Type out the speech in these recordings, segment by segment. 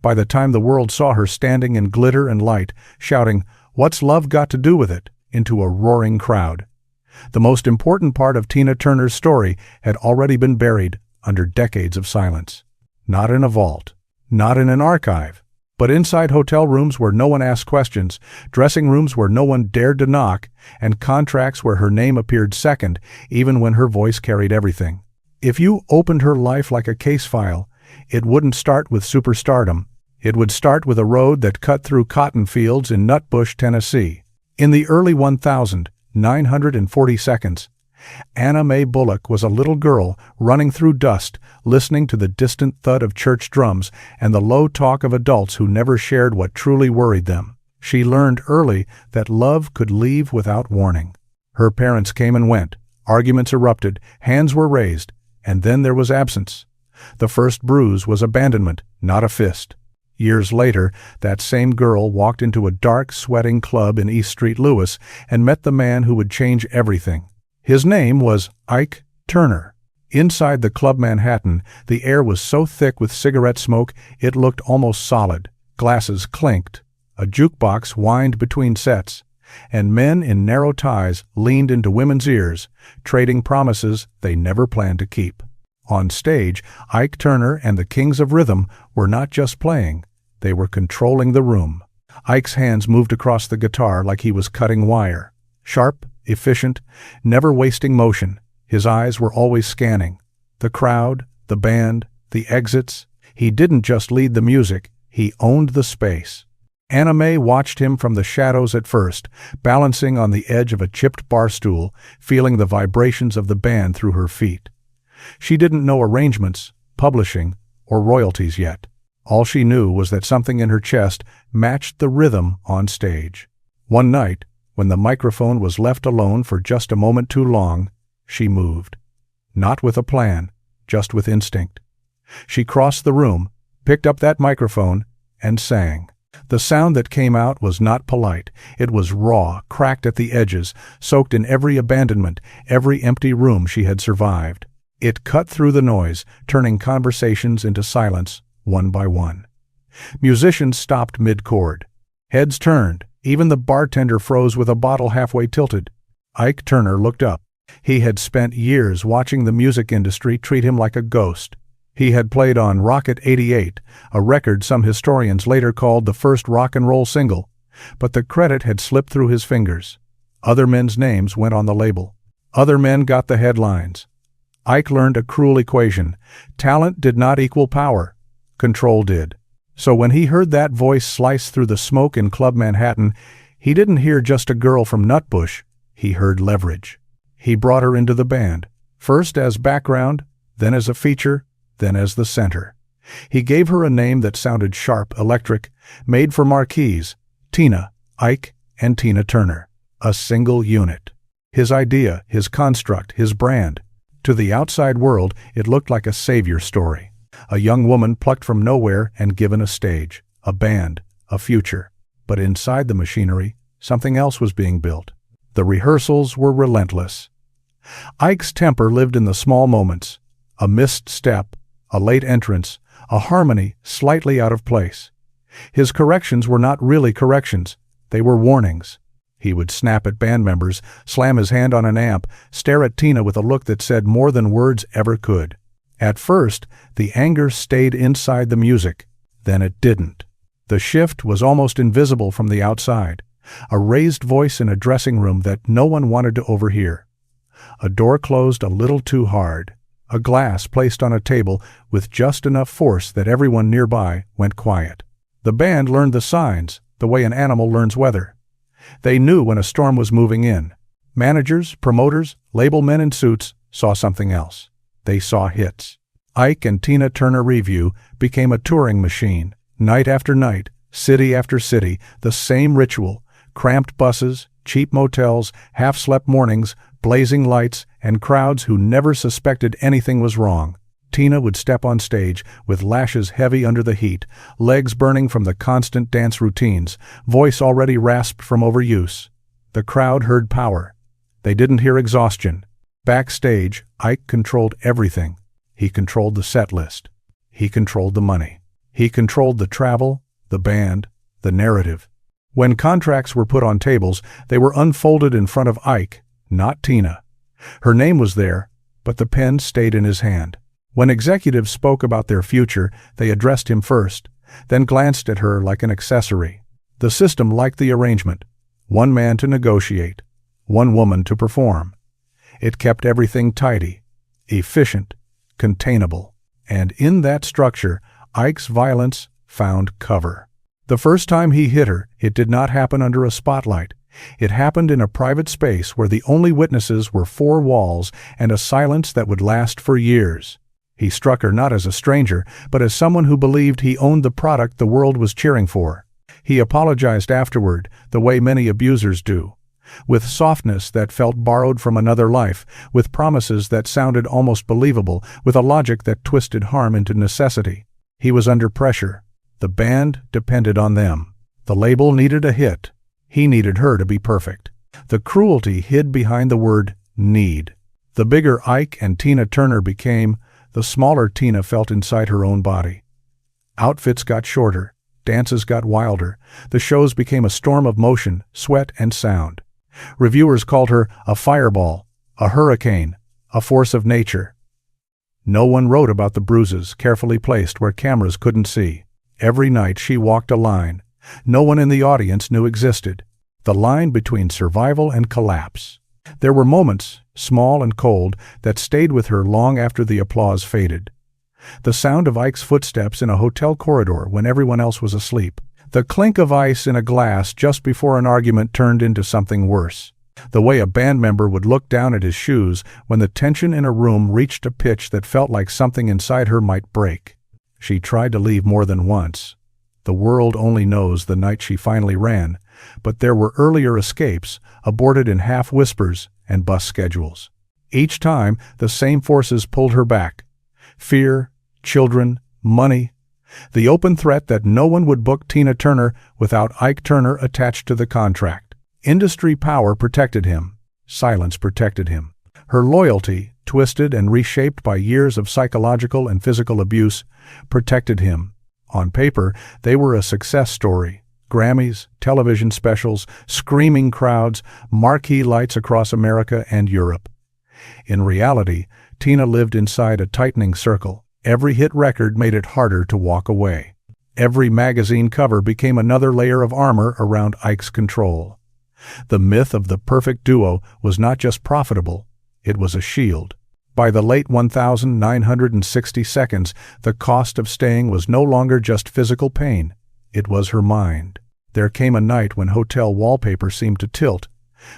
By the time the world saw her standing in glitter and light, shouting, "What's love got to do with it?" into a roaring crowd. The most important part of Tina Turner's story had already been buried under decades of silence. Not in a vault, not in an archive, but inside hotel rooms where no one asked questions, dressing rooms where no one dared to knock, and contracts where her name appeared second, even when her voice carried everything. If you opened her life like a case file, it wouldn't start with superstardom. It would start with a road that cut through cotton fields in Nutbush, Tennessee. In the early 1940s, Anna Mae Bullock was a little girl running through dust, listening to the distant thud of church drums and the low talk of adults who never shared what truly worried them. She learned early that love could leave without warning. Her parents came and went, arguments erupted, hands were raised, and then there was absence. The first bruise was abandonment, not a fist. Years later, that same girl walked into a dark, sweating club in East St. Louis and met the man who would change everything. His name was Ike Turner. Inside the Club Manhattan, the air was so thick with cigarette smoke it looked almost solid. Glasses clinked, a jukebox whined between sets, and men in narrow ties leaned into women's ears, trading promises they never planned to keep. On stage, Ike Turner and the Kings of Rhythm were not just playing, they were controlling the room. Ike's hands moved across the guitar like he was cutting wire. Sharp, efficient, never wasting motion. His eyes were always scanning. The crowd, the band, the exits. He didn't just lead the music, he owned the space. Anna Mae watched him from the shadows at first, balancing on the edge of a chipped bar stool, feeling the vibrations of the band through her feet. She didn't know arrangements, publishing, or royalties yet. All she knew was that something in her chest matched the rhythm on stage. One night, when the microphone was left alone for just a moment too long, she moved. Not with a plan, just with instinct. She crossed the room, picked up that microphone, and sang. The sound that came out was not polite. It was raw, cracked at the edges, soaked in every abandonment, every empty room she had survived. It cut through the noise, turning conversations into silence, one by one. Musicians stopped mid-chord. Heads turned. Even the bartender froze with a bottle halfway tilted. Ike Turner looked up. He had spent years watching the music industry treat him like a ghost. He had played on Rocket 88, a record some historians later called the first rock and roll single, but the credit had slipped through his fingers. Other men's names went on the label. Other men got the headlines. Ike learned a cruel equation. Talent did not equal power. Control did. So when he heard that voice slice through the smoke in Club Manhattan, he didn't hear just a girl from Nutbush. He heard leverage. He brought her into the band, first as background, then as a feature, then as the center. He gave her a name that sounded sharp, electric, made for marquees. Tina, Ike, and Tina Turner. A single unit. His idea, his construct, his brand. To the outside world, it looked like a savior story. A young woman plucked from nowhere and given a stage, a band, a future. But inside the machinery, something else was being built. The rehearsals were relentless. Ike's temper lived in the small moments. A missed step, a late entrance, a harmony slightly out of place. His corrections were not really corrections. They were warnings. He would snap at band members, slam his hand on an amp, stare at Tina with a look that said more than words ever could. At first, the anger stayed inside the music. Then it didn't. The shift was almost invisible from the outside. A raised voice in a dressing room that no one wanted to overhear. A door closed a little too hard. A glass placed on a table with just enough force that everyone nearby went quiet. The band learned the signs, the way an animal learns weather. They knew when a storm was moving in. Managers, promoters, label men in suits saw something else. They saw hits. Ike and Tina Turner Review became a touring machine. Night after night, city after city, the same ritual. Cramped buses, cheap motels, half-slept mornings, blazing lights, and crowds who never suspected anything was wrong. Tina would step on stage with lashes heavy under the heat, legs burning from the constant dance routines, voice already rasped from overuse. The crowd heard power. They didn't hear exhaustion. Backstage, Ike controlled everything. He controlled the set list. He controlled the money. He controlled the travel, the band, the narrative. When contracts were put on tables, they were unfolded in front of Ike, not Tina. Her name was there, but the pen stayed in his hand. When executives spoke about their future, they addressed him first, then glanced at her like an accessory. The system liked the arrangement. One man to negotiate, one woman to perform. It kept everything tidy, efficient, containable. And in that structure, Ike's violence found cover. The first time he hit her, it did not happen under a spotlight. It happened in a private space where the only witnesses were four walls and a silence that would last for years. He struck her not as a stranger, but as someone who believed he owned the product the world was cheering for. He apologized afterward, the way many abusers do, with softness that felt borrowed from another life, with promises that sounded almost believable, with a logic that twisted harm into necessity. He was under pressure. The band depended on them. The label needed a hit. He needed her to be perfect. The cruelty hid behind the word need. The bigger Ike and Tina Turner became, the smaller Tina felt inside her own body. Outfits got shorter. Dances got wilder. The shows became a storm of motion, sweat, and sound. Reviewers called her a fireball, a hurricane, a force of nature. No one wrote about the bruises carefully placed where cameras couldn't see. Every night she walked a line no one in the audience knew existed, the line between survival and collapse. There were moments, small and cold, that stayed with her long after the applause faded. The sound of Ike's footsteps in a hotel corridor when everyone else was asleep. The clink of ice in a glass just before an argument turned into something worse. The way a band member would look down at his shoes when the tension in a room reached a pitch that felt like something inside her might break. She tried to leave more than once. The world only knows the night she finally ran, but there were earlier escapes, aborted in half-whispers and bus schedules. Each time, the same forces pulled her back. Fear, children, money. The open threat that no one would book Tina Turner without Ike Turner attached to the contract. Industry power protected him. Silence protected him. Her loyalty, twisted and reshaped by years of psychological and physical abuse, protected him. On paper, they were a success story. Grammys, television specials, screaming crowds, marquee lights across America and Europe. In reality, Tina lived inside a tightening circle. Every hit record made it harder to walk away. Every magazine cover became another layer of armor around Ike's control. The myth of the perfect duo was not just profitable, it was a shield. By the late 1960 seconds, the cost of staying was no longer just physical pain, it was her mind. There came a night when hotel wallpaper seemed to tilt,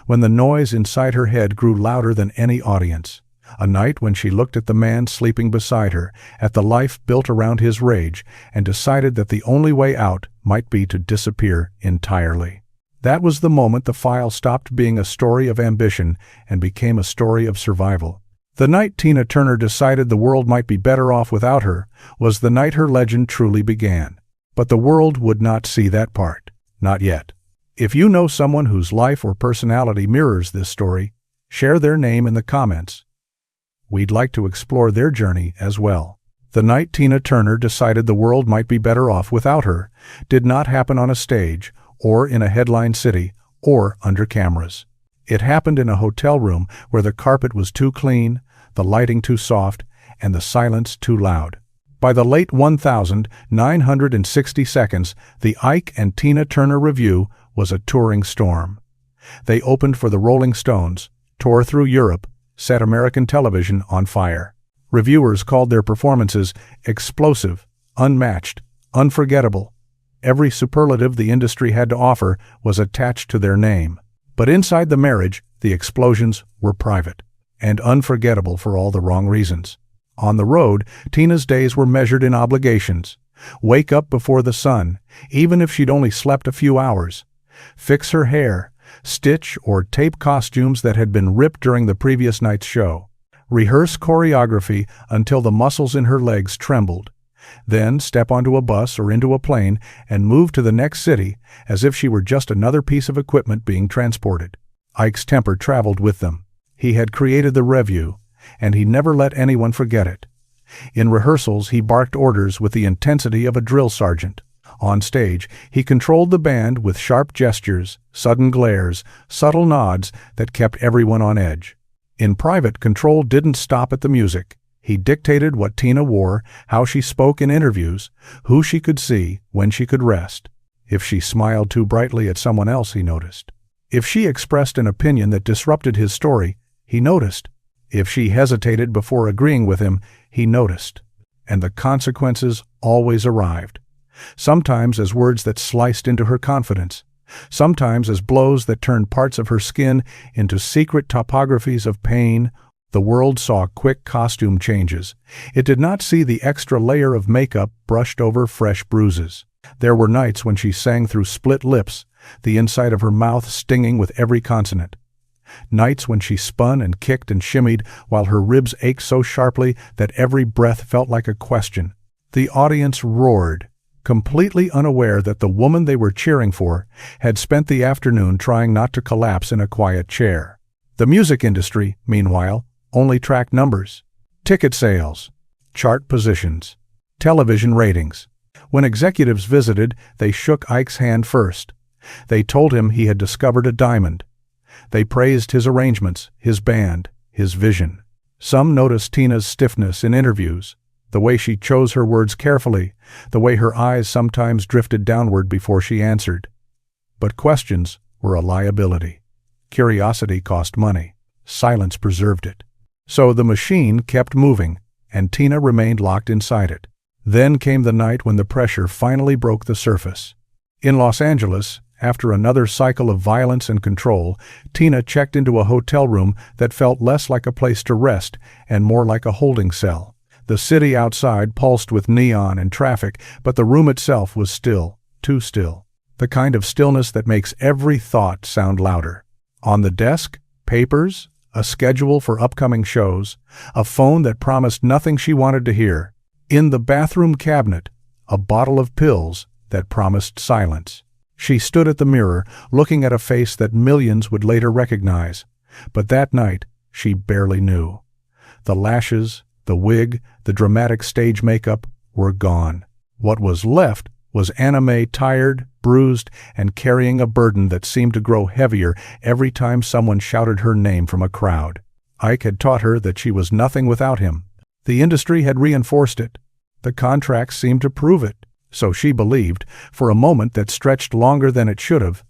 when the noise inside her head grew louder than any audience. A night when she looked at the man sleeping beside her, at the life built around his rage, and decided that the only way out might be to disappear entirely. That was the moment the file stopped being a story of ambition and became a story of survival. The night Tina Turner decided the world might be better off without her was the night her legend truly began. But the world would not see that part. Not yet. If you know someone whose life or personality mirrors this story, share their name in the comments. We'd like to explore their journey as well. The night Tina Turner decided the world might be better off without her did not happen on a stage, or in a headline city, or under cameras. It happened in a hotel room where the carpet was too clean, the lighting too soft, and the silence too loud. By the late 1960 seconds, the Ike and Tina Turner Review was a touring storm. They opened for the Rolling Stones, tore through Europe, set American television on fire. Reviewers called their performances explosive, unmatched, unforgettable. Every superlative the industry had to offer was attached to their name. But inside the marriage, the explosions were private and unforgettable for all the wrong reasons. On the road, Tina's days were measured in obligations. Wake up before the sun, even if she'd only slept a few hours. Fix her hair, stitch or tape costumes that had been ripped during the previous night's show. Rehearse choreography until the muscles in her legs trembled. Then step onto a bus or into a plane and move to the next city as if she were just another piece of equipment being transported. Ike's temper traveled with them. He had created the Review, and he never let anyone forget it. In rehearsals, he barked orders with the intensity of a drill sergeant. On stage, he controlled the band with sharp gestures, sudden glares, subtle nods that kept everyone on edge. In private, control didn't stop at the music. He dictated what Tina wore, how she spoke in interviews, who she could see, when she could rest. If she smiled too brightly at someone else, he noticed. If she expressed an opinion that disrupted his story, he noticed. If she hesitated before agreeing with him, he noticed. And the consequences always arrived. Sometimes as words that sliced into her confidence, sometimes as blows that turned parts of her skin into secret topographies of pain. The world saw quick costume changes. It did not see the extra layer of makeup brushed over fresh bruises. There were nights when she sang through split lips, the inside of her mouth stinging with every consonant. Nights when she spun and kicked and shimmied while her ribs ached so sharply that every breath felt like a question. The audience roared, completely unaware that the woman they were cheering for had spent the afternoon trying not to collapse in a quiet chair. The music industry, meanwhile, only tracked numbers, ticket sales, chart positions, television ratings. When executives visited, they shook Ike's hand first. They told him he had discovered a diamond. They praised his arrangements, his band, his vision. Some noticed Tina's stiffness in interviews, the way she chose her words carefully, the way her eyes sometimes drifted downward before she answered. But questions were a liability. Curiosity cost money. Silence preserved it. So the machine kept moving, and Tina remained locked inside it. Then came the night when the pressure finally broke the surface. In Los Angeles, after another cycle of violence and control, Tina checked into a hotel room that felt less like a place to rest and more like a holding cell. The city outside pulsed with neon and traffic, but the room itself was still, too still. The kind of stillness that makes every thought sound louder. On the desk, papers, a schedule for upcoming shows, a phone that promised nothing she wanted to hear. In the bathroom cabinet, a bottle of pills that promised silence. She stood at the mirror, looking at a face that millions would later recognize. But that night, she barely knew. The lashes, the wig, the dramatic stage makeup were gone. What was left was Anna Mae, tired, bruised, and carrying a burden that seemed to grow heavier every time someone shouted her name from a crowd. Ike had taught her that she was nothing without him. The industry had reinforced it. The contracts seemed to prove it. So she believed, for a moment that stretched longer than it should have,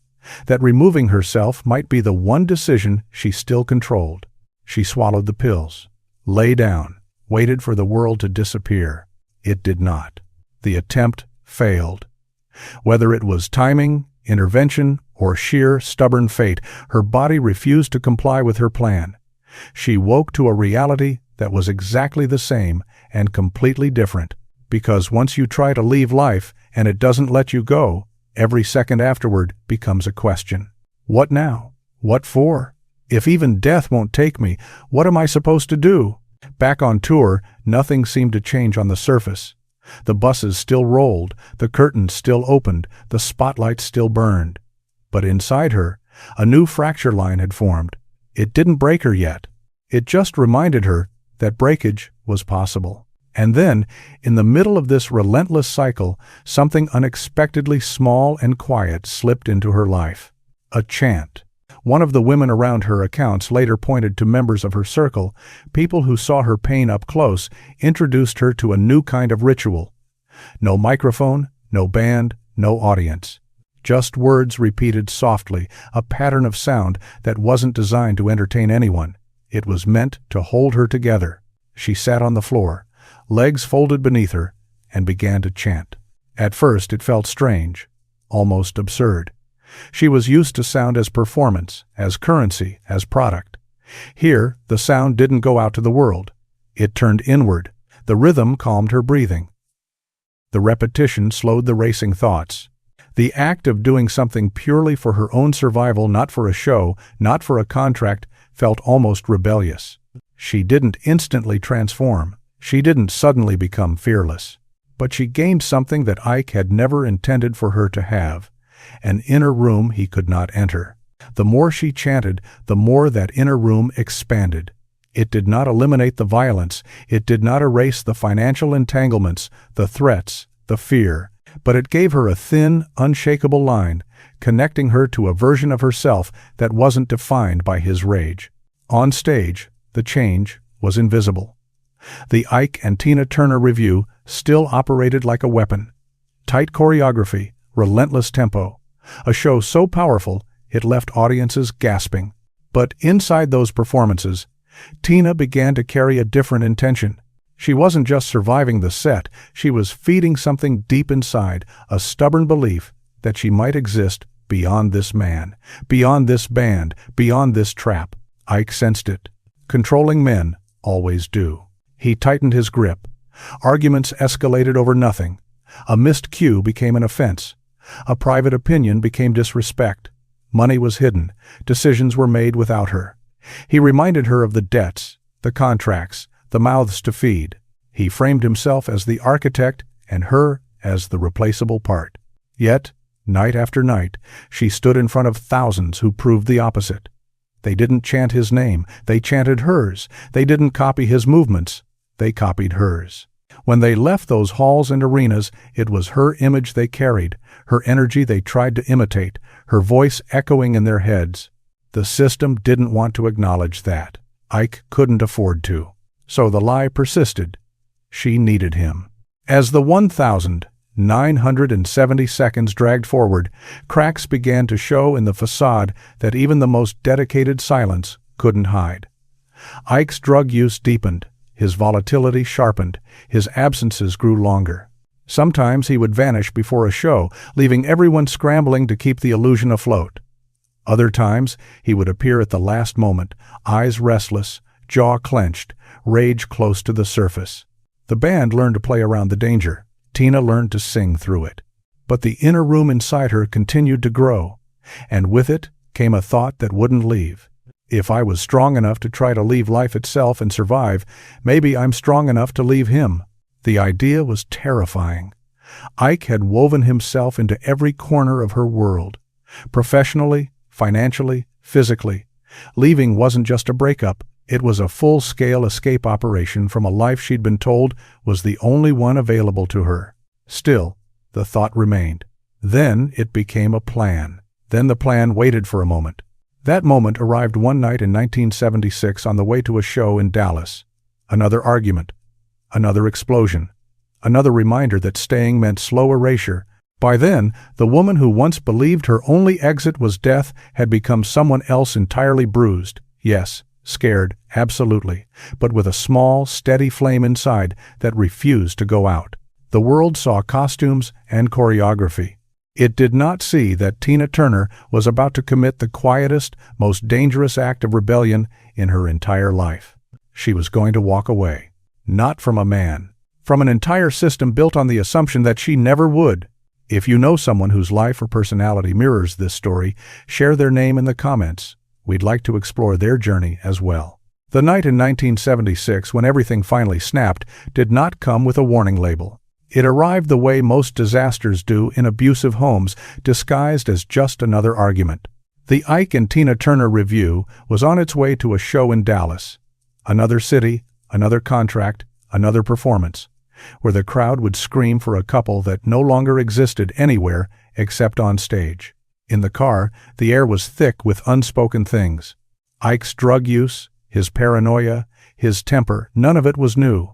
that removing herself might be the one decision she still controlled. She swallowed the pills, lay down, waited for the world to disappear. It did not. The attempt failed. Whether it was timing, intervention, or sheer stubborn fate, her body refused to comply with her plan. She woke to a reality that was exactly the same and completely different. Because once you try to leave life and it doesn't let you go, every second afterward becomes a question. What now? What for? If even death won't take me, what am I supposed to do? Back on tour, nothing seemed to change on the surface. The buses still rolled, the curtains still opened, the spotlights still burned. But inside her, a new fracture line had formed. It didn't break her yet. It just reminded her that breakage was possible. And then, in the middle of this relentless cycle, something unexpectedly small and quiet slipped into her life. A chant. One of the women around her accounts later pointed to members of her circle, people who saw her pain up close, introduced her to a new kind of ritual. No microphone, no band, no audience. Just words repeated softly, a pattern of sound that wasn't designed to entertain anyone. It was meant to hold her together. She sat on the floor, legs folded beneath her, and began to chant. At first it felt strange, almost absurd. She was used to sound as performance, as currency, as product. Here, the sound didn't go out to the world. It turned inward. The rhythm calmed her breathing. The repetition slowed the racing thoughts. The act of doing something purely for her own survival, not for a show, not for a contract, felt almost rebellious. She didn't instantly transform. She didn't suddenly become fearless. But she gained something that Ike had never intended for her to have. An inner room he could not enter. The more she chanted, the more that inner room expanded. It did not eliminate the violence, it did not erase the financial entanglements, the threats, the fear, but it gave her a thin, unshakable line, connecting her to a version of herself that wasn't defined by his rage. On stage, the change was invisible. The Ike and Tina Turner Revue still operated like a weapon. Tight choreography, relentless tempo, a show so powerful it left audiences gasping. But inside those performances, Tina began to carry a different intention. She wasn't just surviving the set, she was feeding something deep inside, a stubborn belief that she might exist beyond this man, beyond this band, beyond this trap. Ike sensed it. Controlling men always do. He tightened his grip. Arguments escalated over nothing. A missed cue became an offense. A private opinion became disrespect. Money was hidden. Decisions were made without her. He reminded her of the debts, the contracts, the mouths to feed. He framed himself as the architect and her as the replaceable part. Yet, night after night, she stood in front of thousands who proved the opposite. They didn't chant his name, they chanted hers. They didn't copy his movements, they copied hers. When they left those halls and arenas, it was her image they carried, her energy they tried to imitate, her voice echoing in their heads. The system didn't want to acknowledge that. Ike couldn't afford to. So the lie persisted. She needed him. As the 1,970 seconds dragged forward, cracks began to show in the facade that even the most dedicated silence couldn't hide. Ike's drug use deepened. His volatility sharpened. His absences grew longer. Sometimes he would vanish before a show, leaving everyone scrambling to keep the illusion afloat. Other times, he would appear at the last moment, eyes restless, jaw clenched, rage close to the surface. The band learned to play around the danger. Tina learned to sing through it. But the inner room inside her continued to grow, and with it came a thought that wouldn't leave. If I was strong enough to try to leave life itself and survive, maybe I'm strong enough to leave him. The idea was terrifying. Ike had woven himself into every corner of her world. Professionally, financially, physically. Leaving wasn't just a breakup, it was a full-scale escape operation from a life she'd been told was the only one available to her. Still, the thought remained. Then it became a plan. Then the plan waited for a moment. That moment arrived one night in 1976 on the way to a show in Dallas. Another argument. Another explosion. Another reminder that staying meant slow erasure. By then, the woman who once believed her only exit was death had become someone else entirely bruised. Yes, scared, absolutely, but with a small, steady flame inside that refused to go out. The world saw costumes and choreography. It did not see that Tina Turner was about to commit the quietest, most dangerous act of rebellion in her entire life. She was going to walk away. Not from a man. From an entire system built on the assumption that she never would. If you know someone whose life or personality mirrors this story, share their name in the comments. We'd like to explore their journey as well. The night in 1976 when everything finally snapped did not come with a warning label. It arrived the way most disasters do in abusive homes, disguised as just another argument. The Ike and Tina Turner Revue was on its way to a show in Dallas. Another city, another contract, another performance, where the crowd would scream for a couple that no longer existed anywhere except on stage. In the car, the air was thick with unspoken things. Ike's drug use, his paranoia, his temper, none of it was new.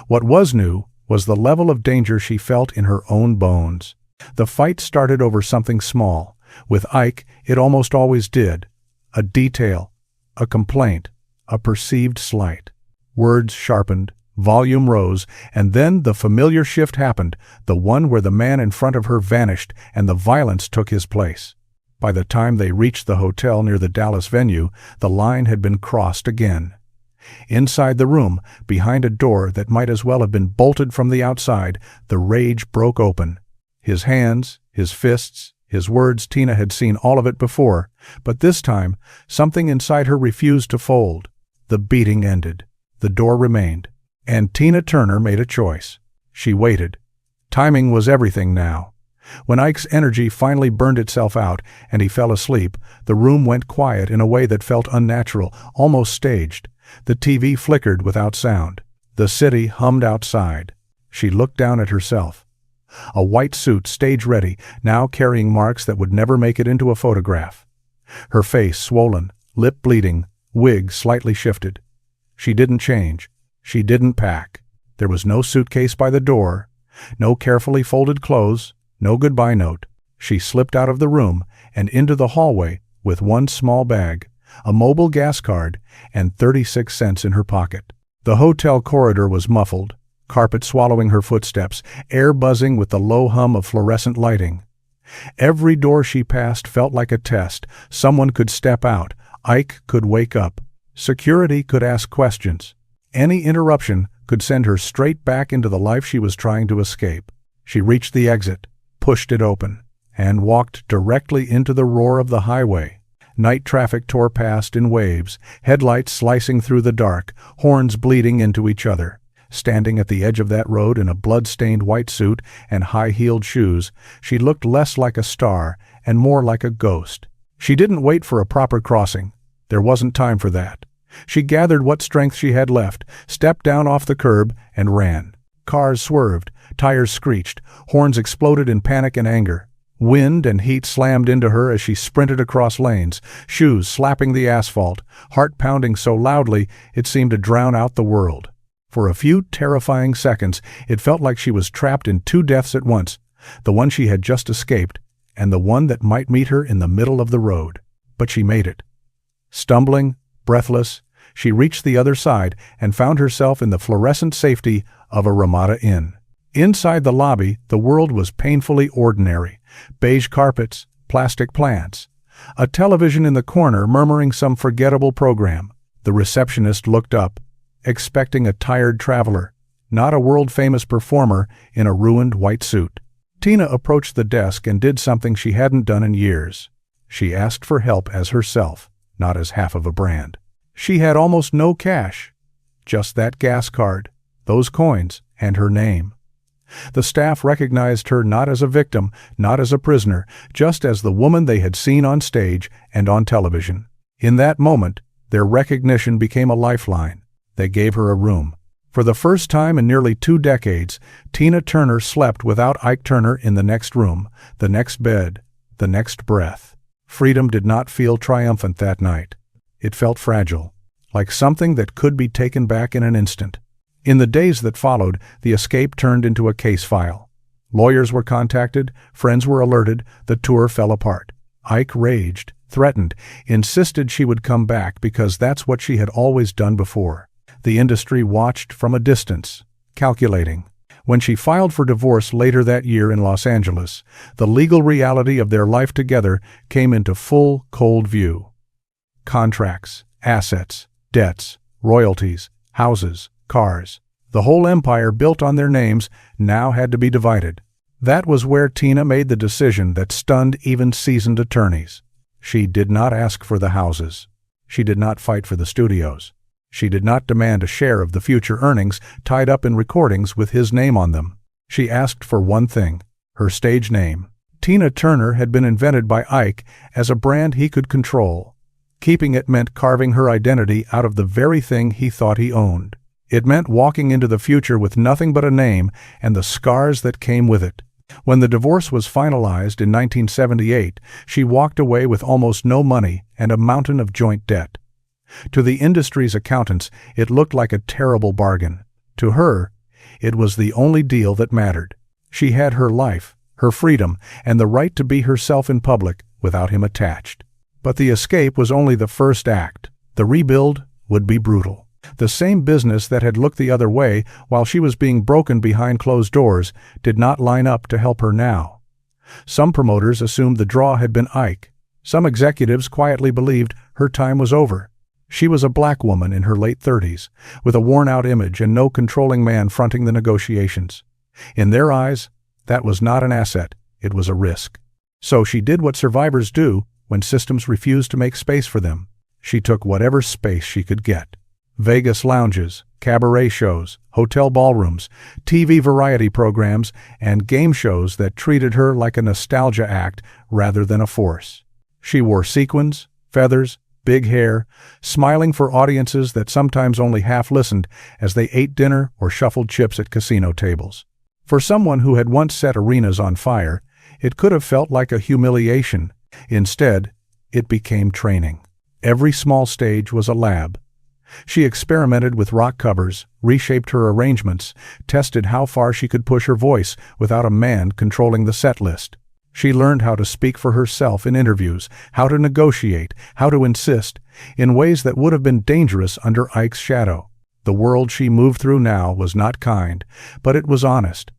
What was new was the level of danger she felt in her own bones. The fight started over something small. With Ike, it almost always did. A detail, a complaint, a perceived slight. Words sharpened, volume rose, and then the familiar shift happened, the one where the man in front of her vanished and the violence took his place. By the time they reached the hotel near the Dallas venue, the line had been crossed again. Inside the room, behind a door that might as well have been bolted from the outside, the rage broke open. His hands, his fists, his words, Tina had seen all of it before, but this time, something inside her refused to fold. The beating ended. The door remained. And Tina Turner made a choice. She waited. Timing was everything now. When Ike's energy finally burned itself out and he fell asleep, the room went quiet in a way that felt unnatural, almost staged. The TV flickered without sound. The city hummed outside. She looked down at herself. A white suit, stage-ready, now carrying marks that would never make it into a photograph. Her face swollen, lip bleeding, wig slightly shifted. She didn't change. She didn't pack. There was no suitcase by the door, no carefully folded clothes, no goodbye note. She slipped out of the room and into the hallway with one small bag, a mobile gas card, and 36 cents in her pocket. The hotel corridor was muffled, carpet swallowing her footsteps, air buzzing with the low hum of fluorescent lighting. Every door she passed felt like a test. Someone could step out. Ike could wake up. Security could ask questions. Any interruption could send her straight back into the life she was trying to escape. She reached the exit, pushed it open, and walked directly into the roar of the highway. Night traffic tore past in waves, headlights slicing through the dark, horns bleeding into each other. Standing at the edge of that road in a blood-stained white suit and high-heeled shoes, she looked less like a star and more like a ghost. She didn't wait for a proper crossing. There wasn't time for that. She gathered what strength she had left, stepped down off the curb, and ran. Cars swerved, tires screeched, horns exploded in panic and anger. Wind and heat slammed into her as she sprinted across lanes, shoes slapping the asphalt, heart pounding so loudly it seemed to drown out the world. For a few terrifying seconds, it felt like she was trapped in two deaths at once, the one she had just escaped, and the one that might meet her in the middle of the road. But she made it. Stumbling, breathless, she reached the other side and found herself in the fluorescent safety of a Ramada Inn. Inside the lobby, the world was painfully ordinary. Beige carpets, plastic plants, a television in the corner murmuring some forgettable program. The receptionist looked up, expecting a tired traveler, not a world-famous performer in a ruined white suit. Tina approached the desk and did something she hadn't done in years. She asked for help as herself, not as half of a brand. She had almost no cash, just that gas card, those coins, and her name. The staff recognized her not as a victim, not as a prisoner, just as the woman they had seen on stage and on television. In that moment, their recognition became a lifeline. They gave her a room. For the first time in nearly 2 decades, Tina Turner slept without Ike Turner in the next room, the next bed, the next breath. Freedom did not feel triumphant that night. It felt fragile, like something that could be taken back in an instant. In the days that followed, the escape turned into a case file. Lawyers were contacted, friends were alerted, the tour fell apart. Ike raged, threatened, insisted she would come back because that's what she had always done before. The industry watched from a distance, calculating. When she filed for divorce later that year in Los Angeles, the legal reality of their life together came into full, cold view. Contracts, assets, debts, royalties, houses, cars. The whole empire built on their names now had to be divided. That was where Tina made the decision that stunned even seasoned attorneys. She did not ask for the houses. She did not fight for the studios. She did not demand a share of the future earnings tied up in recordings with his name on them. She asked for one thing, her stage name. Tina Turner had been invented by Ike as a brand he could control. Keeping it meant carving her identity out of the very thing he thought he owned. It meant walking into the future with nothing but a name and the scars that came with it. When the divorce was finalized in 1978, she walked away with almost no money and a mountain of joint debt. To the industry's accountants, it looked like a terrible bargain. To her, it was the only deal that mattered. She had her life, her freedom, and the right to be herself in public without him attached. But the escape was only the first act. The rebuild would be brutal. The same business that had looked the other way while she was being broken behind closed doors did not line up to help her now. Some promoters assumed the draw had been Ike. Some executives quietly believed her time was over. She was a black woman in her late 30s, with a worn-out image and no controlling man fronting the negotiations. In their eyes, that was not an asset, it was a risk. So she did what survivors do when systems refused to make space for them. She took whatever space she could get. Vegas lounges, cabaret shows, hotel ballrooms, TV variety programs, and game shows that treated her like a nostalgia act rather than a force. She wore sequins, feathers, big hair, smiling for audiences that sometimes only half listened as they ate dinner or shuffled chips at casino tables. For someone who had once set arenas on fire, it could have felt like a humiliation. Instead, it became training. Every small stage was a lab. She experimented with rock covers, reshaped her arrangements, tested how far she could push her voice without a man controlling the set list. She learned how to speak for herself in interviews, how to negotiate, how to insist, in ways that would have been dangerous under Ike's shadow. The world she moved through now was not kind, but it was honest.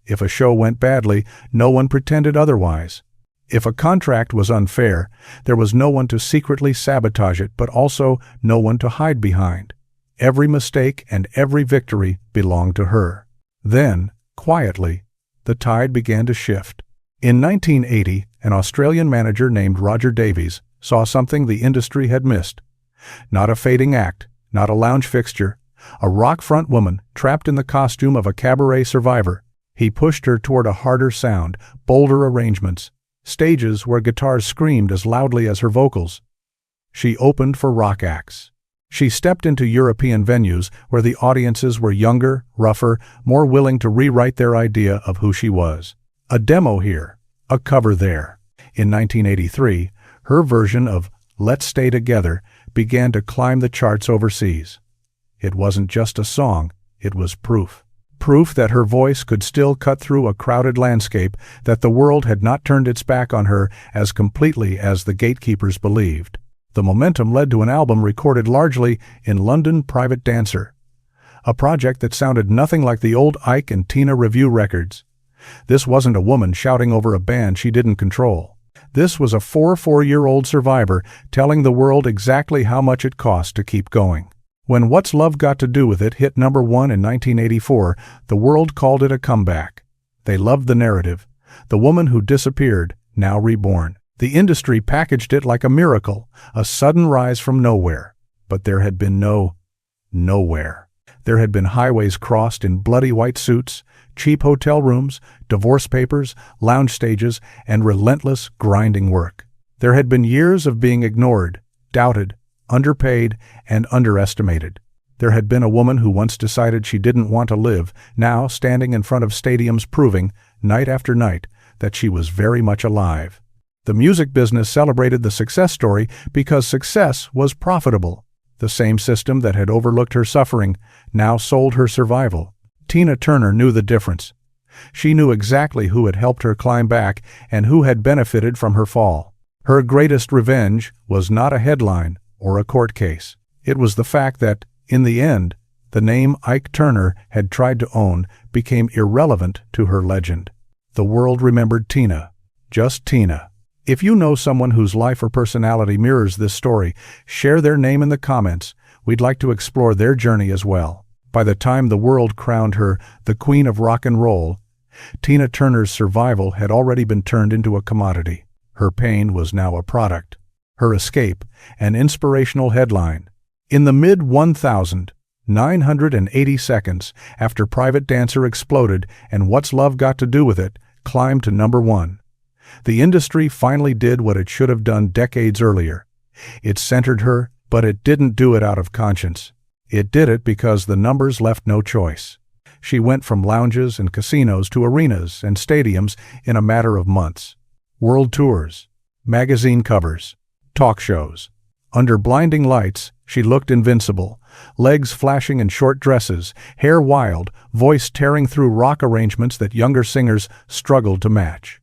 If a show went badly, no one pretended otherwise. If a contract was unfair, there was no one to secretly sabotage it, but also no one to hide behind. Every mistake and every victory belonged to her. Then, quietly, the tide began to shift. In 1980, an Australian manager named Roger Davies saw something the industry had missed. Not a fading act, not a lounge fixture, a rock-front woman trapped in the costume of a cabaret survivor. He pushed her toward a harder sound, bolder arrangements, stages where guitars screamed as loudly as her vocals. She opened for rock acts. She stepped into European venues where the audiences were younger, rougher, more willing to rewrite their idea of who she was. A demo here, a cover there. In 1983, her version of Let's Stay Together began to climb the charts overseas. It wasn't just a song, it was proof. Proof that her voice could still cut through a crowded landscape, that the world had not turned its back on her as completely as the gatekeepers believed. The momentum led to an album recorded largely in London Private Dancer, a project that sounded nothing like the old Ike and Tina review records. This wasn't a woman shouting over a band she didn't control. This was a 4-year-old survivor telling the world exactly how much it cost to keep going. When What's Love Got to Do With It hit #1 in 1984, the world called it a comeback. They loved the narrative. The woman who disappeared, now reborn. The industry packaged it like a miracle, a sudden rise from nowhere. But there had been nowhere. There had been highways crossed in bloody white suits, cheap hotel rooms, divorce papers, lounge stages, and relentless, grinding work. There had been years of being ignored, doubted, underpaid, and underestimated. There had been a woman who once decided she didn't want to live, now standing in front of stadiums proving, night after night, that she was very much alive. The music business celebrated the success story because success was profitable. The same system that had overlooked her suffering now sold her survival. Tina Turner knew the difference. She knew exactly who had helped her climb back and who had benefited from her fall. Her greatest revenge was not a headline or a court case. It was the fact that, in the end, the name Ike Turner had tried to own became irrelevant to her legend. The world remembered Tina. Just Tina. If you know someone whose life or personality mirrors this story, share their name in the comments. We'd like to explore their journey as well. By the time the world crowned her the Queen of Rock and Roll, Tina Turner's survival had already been turned into a commodity. Her pain was now a product. Her escape, an inspirational headline. In the mid-1980 seconds after Private Dancer exploded and What's Love Got to Do With It climbed to #1, the industry finally did what it should have done decades earlier. It centered her, but it didn't do it out of conscience. It did it because the numbers left no choice. She went from lounges and casinos to arenas and stadiums in a matter of months. World tours, magazine covers, talk shows. Under blinding lights, she looked invincible, legs flashing in short dresses, hair wild, voice tearing through rock arrangements that younger singers struggled to match.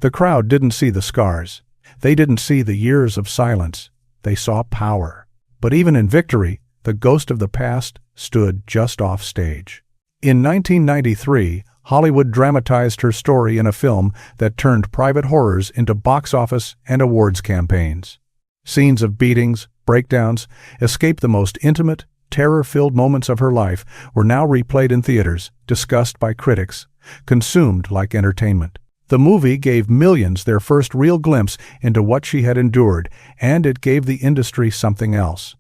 The crowd didn't see the scars. They didn't see the years of silence. They saw power. But even in victory, the ghost of the past stood just off stage. In 1993, Hollywood dramatized her story in a film that turned private horrors into box office and awards campaigns. Scenes of beatings, breakdowns, escape the most intimate, terror-filled moments of her life were now replayed in theaters, discussed by critics, consumed like entertainment. The movie gave millions their first real glimpse into what she had endured, and it gave the industry something else.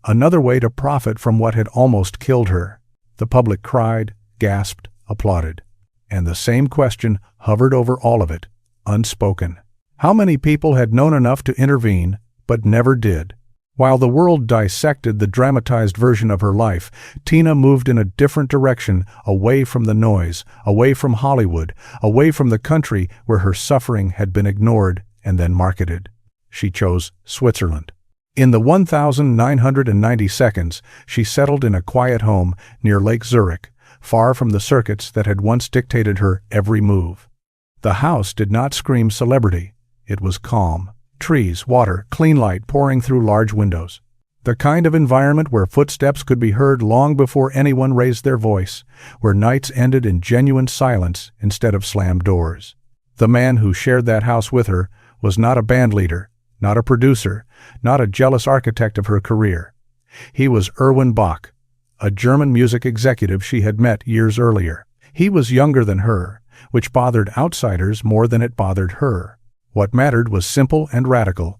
Another way to profit from what had almost killed her. The public cried, gasped, applauded. And the same question hovered over all of it, unspoken. How many people had known enough to intervene, but never did? While the world dissected the dramatized version of her life, Tina moved in a different direction, away from the noise, away from Hollywood, away from the country where her suffering had been ignored and then marketed. She chose Switzerland. In the 1,990 seconds, she settled in a quiet home near Lake Zurich, far from the circuits that had once dictated her every move. The house did not scream celebrity. It was calm. Trees, water, clean light pouring through large windows. The kind of environment where footsteps could be heard long before anyone raised their voice, where nights ended in genuine silence instead of slammed doors. The man who shared that house with her was not a bandleader, not a producer, not a jealous architect of her career. He was Erwin Bach, a German music executive she had met years earlier. He was younger than her, which bothered outsiders more than it bothered her. What mattered was simple and radical.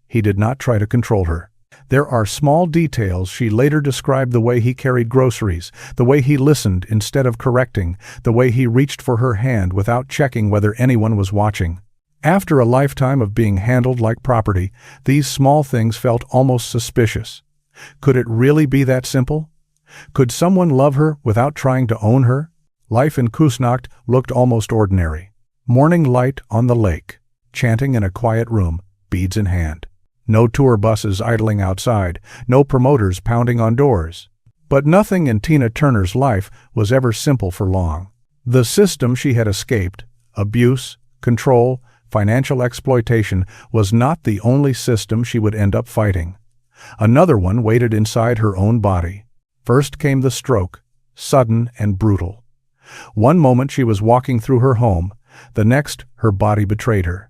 He did not try to control her. There are small details she later described: the way he carried groceries, the way he listened instead of correcting, the way he reached for her hand without checking whether anyone was watching. After a lifetime of being handled like property, these small things felt almost suspicious. Could it really be that simple? Could someone love her without trying to own her? Life in Küsnacht looked almost ordinary. Morning light on the lake. Chanting in a quiet room, beads in hand. No tour buses idling outside, no promoters pounding on doors. But nothing in Tina Turner's life was ever simple for long. The system she had escaped, abuse, control, financial exploitation, was not the only system she would end up fighting. Another one waited inside her own body. First came the stroke, sudden and brutal. One moment she was walking through her home, the next her body betrayed her.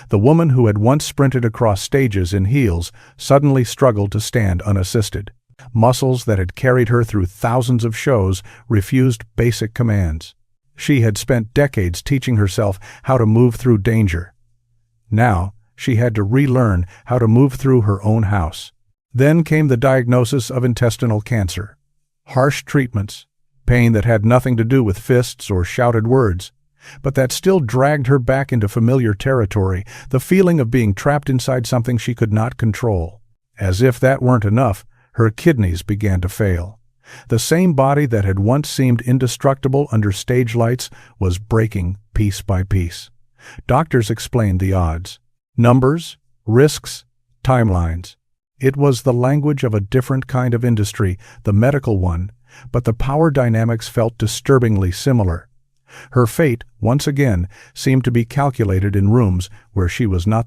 The woman who had once sprinted across stages in heels suddenly struggled to stand unassisted. Muscles that had carried her through thousands of shows refused basic commands. She had spent decades teaching herself how to move through danger. Now, she had to relearn how to move through her own house. Then came the diagnosis of intestinal cancer. Harsh treatments, pain that had nothing to do with fists or shouted words, but that still dragged her back into familiar territory, the feeling of being trapped inside something she could not control. As if that weren't enough, her kidneys began to fail. The same body that had once seemed indestructible under stage lights was breaking piece by piece. Doctors explained the odds. Numbers, risks, timelines. It was the language of a different kind of industry, the medical one, but the power dynamics felt disturbingly similar. Her fate, once again, seemed to be calculated in rooms where she was not